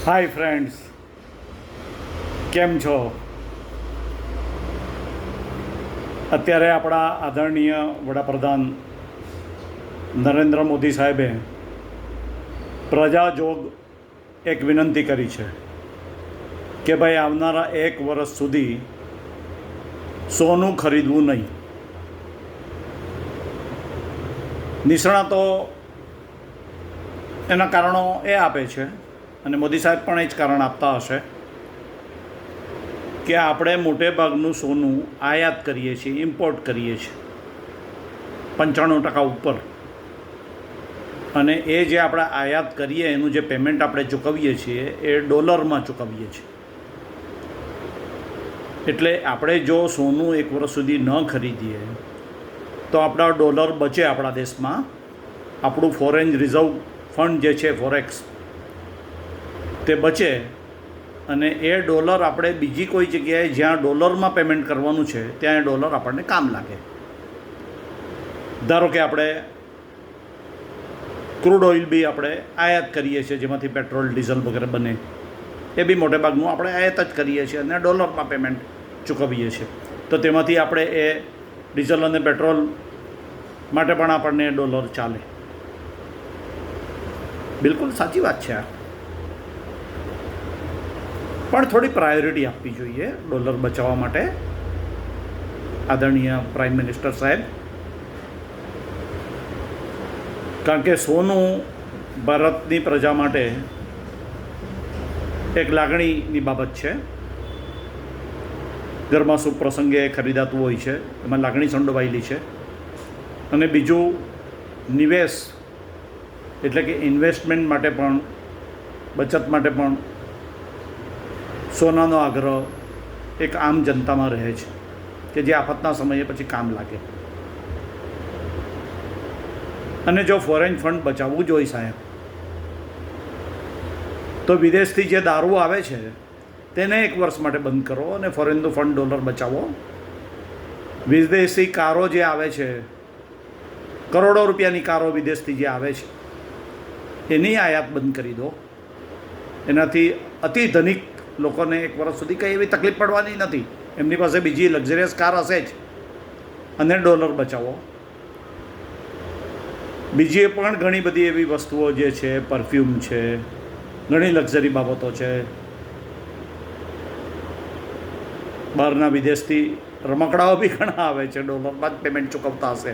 Hi friends, કેમ છો? અત્યારે આપણા આદરણીય વડાપ્રધાન નરેન્દ્ર મોદી સાહેબે પ્રજાજોગ એક વિનંતી કરી છે કે ભાઈ આવનારા 1 વર્ષ સુધી સોનું ખરીદવું નહીં. નિષ્ણાતો એના કારણો એ આપે છે અને મોદી સાહેબ પણ એ જ કારણ આપતા હશે કે આપણે મોટે ભાગનું સોનું આયાત કરીએ છીએ, ઇમ્પોર્ટ કરીએ છીએ 95% ઉપર, અને એ જે આપણે આયાત કરીએ એનું જે પેમેન્ટ આપણે ચૂકવીએ છીએ એ ડોલરમાં ચૂકવીએ છીએ. એટલે આપણે જો સોનું 1 વર્ષ સુધી ન ખરીદીએ તો આપણા ડોલર બચે આપણા દેશમાં. આપણું ફોરેન રિઝર્વ ફંડ જે છે ફોરેક્સ તે બચે અને એ ડોલર આપણે બીજી કોઈ જગ્યાએ જ્યાં ડોલરમાં પેમેન્ટ કરવાનું છે ત્યાં એ ડોલર આપણને કામ લાગે. ધારો કે આપણે ક્રૂડ ઓઇલ બી આપણે આયાત કરીએ છીએ, જેમાંથી પેટ્રોલ ડીઝલ વગેરે બને, એ બી મોટે ભાગનું આપણે આયાત જ કરીએ છીએ અને ડોલરમાં પેમેન્ટ ચૂકવીએ છીએ. તો તેમાંથી આપણે એ ડીઝલ અને પેટ્રોલ માટે પણ આપણને ડોલર ચાલે. બિલકુલ સાચી વાત છે આ, પણ થોડી પ્રાયોરિટી આપવી જોઈએ ડોલર બચાવવા માટે. આદરણીય પ્રાઇમ મિનિસ્ટર સાહેબ, કારણ કે સોનું ભારતની પ્રજા માટે એક લાગણીની બાબત છે. ઘરમાં શુભ પ્રસંગે ખરીદાતું હોય છે, એમાં લાગણી સંડોવાયેલી છે. અને બીજું નિવેશ એટલે કે ઇન્વેસ્ટમેન્ટ માટે પણ, બચત માટે પણ સોનાનો આગ્રહ એક આમ જનતામાં રહે છે કે જે આફતના સમયે પછી કામ લાગે. અને જો ફોરેન ફંડ બચાવવું જ હોય સાહેબ, તો વિદેશથી જે દારૂ આવે છે તેને 1 વર્ષ માટે બંધ કરો અને ફોરેનનું ફંડ ડોલર બચાવો. વિદેશી કારો જે આવે છે, કરોડો રૂપિયાની કારો વિદેશથી જે આવે છે એની આયાત બંધ કરી દો. એનાથી અતિ ધનિક લોકોને 1 વર્ષ સુધી કંઈ એવી તકલીફ પડવાની નથી. એમની પાસે બીજી લક્ઝરિયસ કાર હશે જ, અને ડોલર બચાવો. બીજી પણ ઘણી બધી એવી વસ્તુઓ જે છે, પરફ્યુમ છે, ઘણી લક્ઝરી બાબતો છે. બહારના વિદેશથી રમકડાઓ બી ઘણા આવે છે, ડોલરમાં જ પેમેન્ટ ચૂકવતા હશે.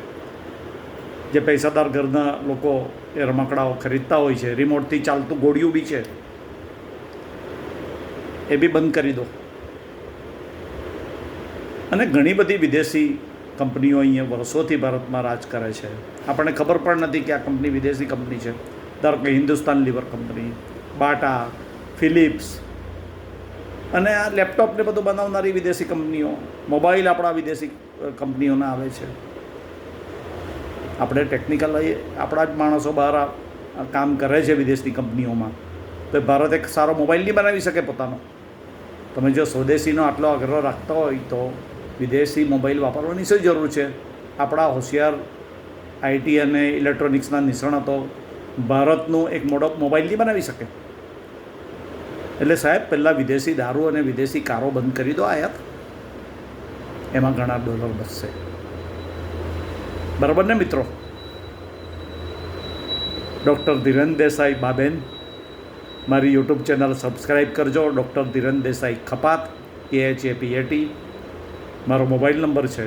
જે પૈસાદાર ઘરના લોકો એ રમકડાઓ ખરીદતા હોય છે, રિમોટથી ચાલતું ગોળિયું બી છે, એ બી બંધ કરી દો. અને ઘણી બધી વિદેશી કંપનીઓ અહીંયા વર્ષોથી ભારતમાં રાજ કરે છે, આપણને ખબર પણ નથી કે આ કંપની વિદેશી કંપની છે. ધારો કે Hindustan Lever company, Bata, Philips, અને આ લેપટોપને બધું બનાવનારી વિદેશી કંપનીઓ, મોબાઈલ આપણા વિદેશી કંપનીઓના આવે છે. આપણે ટેકનિકલ આપણા જ માણસો બહાર કામ કરે છે વિદેશની કંપનીઓમાં, તો ભારત એક સારો મોબાઈલ નહીં બનાવી શકે પોતાનો. તમે જો સ્વદેશીનો આટલો આગ્રહ રાખતા હોય તો વિદેશી મોબાઈલ વાપરવાની શું જરૂર છે? આપણા હોશિયાર આઈટી અને ઇલેક્ટ્રોનિક્સના નિષ્ણાતો ભારતનું એક મોબાઈલ નહીં બનાવી શકે. એટલે સાહેબ, પહેલાં વિદેશી દારૂ અને વિદેશી કારો બંધ કરી દો આયાત, એમાં ઘણા ડોલર બચશે. બરાબર ને મિત્રો? ડૉક્ટર ધીરેન દેસાઈ બાબેન, મારી યુટ્યુબ ચેનલ સબસ્ક્રાઈબ કરજો. Doctor Dhiren Desai Khapat, KHAPAT. મારો મોબાઈલ નંબર છે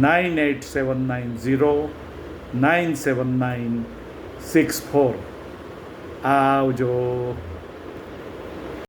9879097964. આવજો.